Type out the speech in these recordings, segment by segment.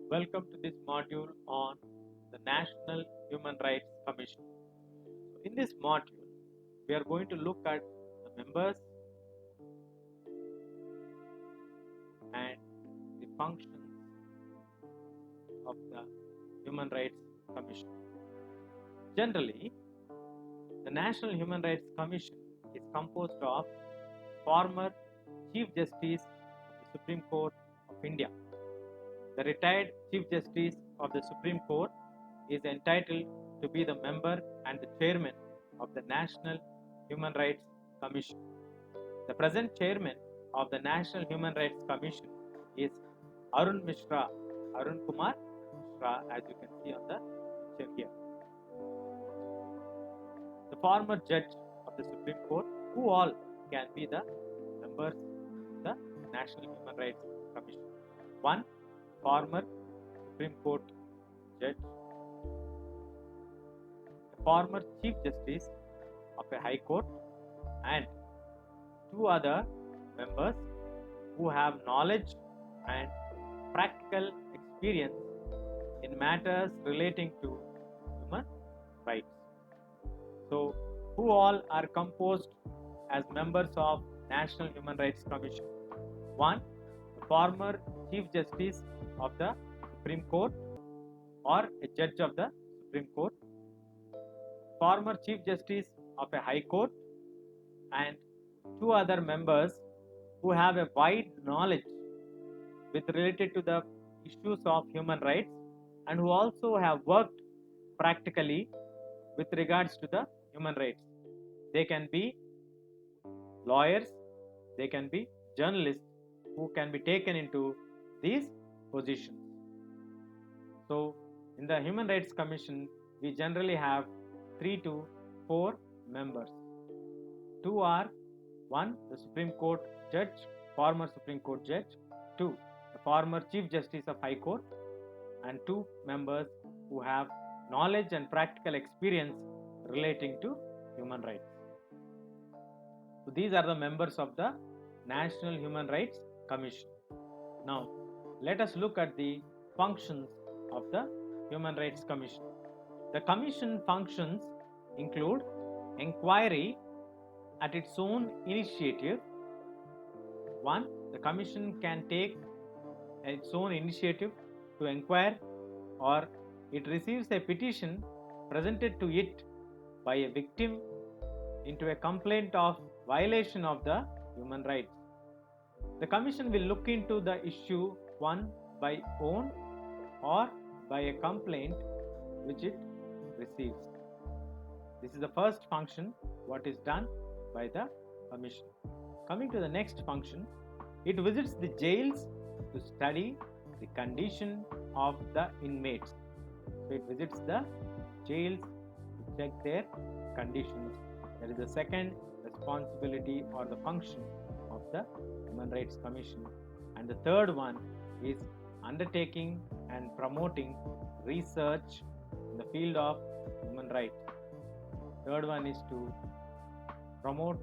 Welcome to this module on the National Human Rights Commission. In this module, we are going to look at the members and the functions of the Human Rights Commission. Generally, the National Human Rights Commission is composed of former Chief Justice of the Supreme Court of India. The retired Chief Justice of the Supreme Court is entitled to be the member and the chairman of the National Human Rights Commission. The present chairman of the National Human Rights Commission is Arun Mishra, Arun Kumar Mishra, as you can see on the picture here. The former judge of the Supreme Court, who all can be the members of the National Human Rights Commission. One, former Supreme Court judge, a former Chief Justice of a High Court, and two other members who have knowledge and practical experience in matters relating to human rights. So, who all are composed as members of National Human Rights Commission? One, the former Chief Justice of the Supreme Court or a judge of the Supreme Court, former Chief Justice of a High Court, and two other members who have a wide knowledge with related to the issues of human rights and who also have worked practically with regards to the human rights. They can be lawyers, they can be journalists who can be taken into these positions. So, in the Human Rights Commission, we generally have 3 to 4 members. Two are: one, the Supreme Court judge, former Supreme Court judge; two, the former Chief Justice of High Court; and two members who have knowledge and practical experience relating to human rights. So these are the members of the National Human Rights Commission. Now, let us look at the functions of the Human Rights Commission. The Commission functions include inquiry at its own initiative. One, the Commission can take its own initiative to inquire, or it receives a petition presented to it by a victim into a complaint of violation of the human rights. The Commission will look into the issue, one, by own or by a complaint which it receives. This is the first function what is done by the Commission. Coming to the next function, it visits the jails to study the condition of the inmates. So it visits the jails to check their conditions. That is the second responsibility or the function of the Human Rights Commission. And the third one is undertaking and promoting research in the field of human rights. Third one is to promote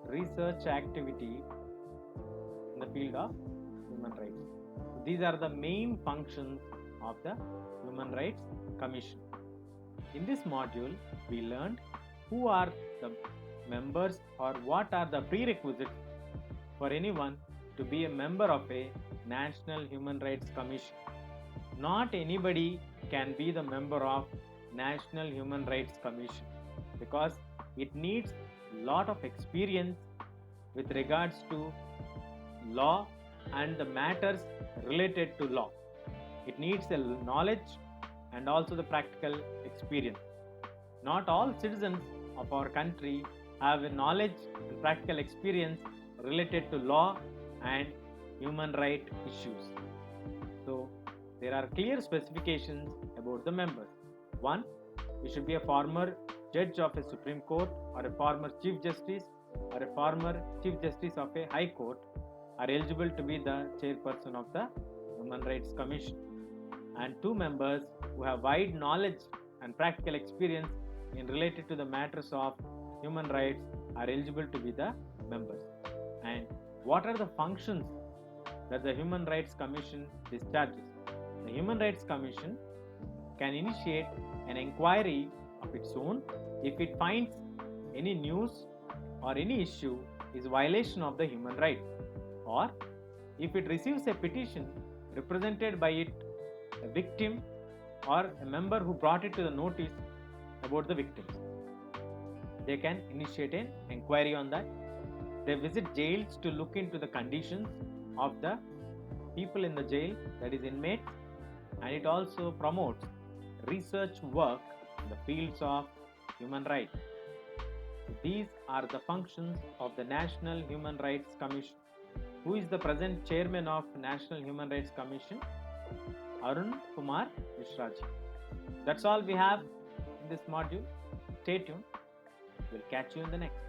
research activity in the field of human rights. So these are the main functions of the Human Rights Commission. In this module, we learned who are the members or what are the prerequisites for anyone to be a member of a National Human Rights Commission. Not anybody can be the member of National Human Rights Commission because it needs a lot of experience with regards to law and the matters related to law. It needs a knowledge and also the practical experience. Not all citizens of our country have a knowledge and practical experience related to law and human right issues. So there are clear specifications about the members. One, you should be a former judge of a Supreme Court or a former Chief Justice or a former Chief Justice of a High Court are eligible to be the chairperson of the Human Rights Commission. And two members who have wide knowledge and practical experience in related to the matters of human rights are eligible to be the members. And what are the functions that the Human Rights Commission discharges. The Human Rights Commission can initiate an inquiry of its own if it finds any news or any issue is violation of the human right, or if it receives a petition represented by it a victim or a member who brought it to the notice about the victims. They can initiate an inquiry on that. They visit jails to look into the conditions of the people in the jail, that is inmates, and it also promotes research work in the fields of human rights. These are the functions of the National Human Rights Commission. Who is the present chairman of National Human Rights Commission? Arun Kumar Mishraji. That's all we have in this module. Stay tuned. We'll catch you in the next.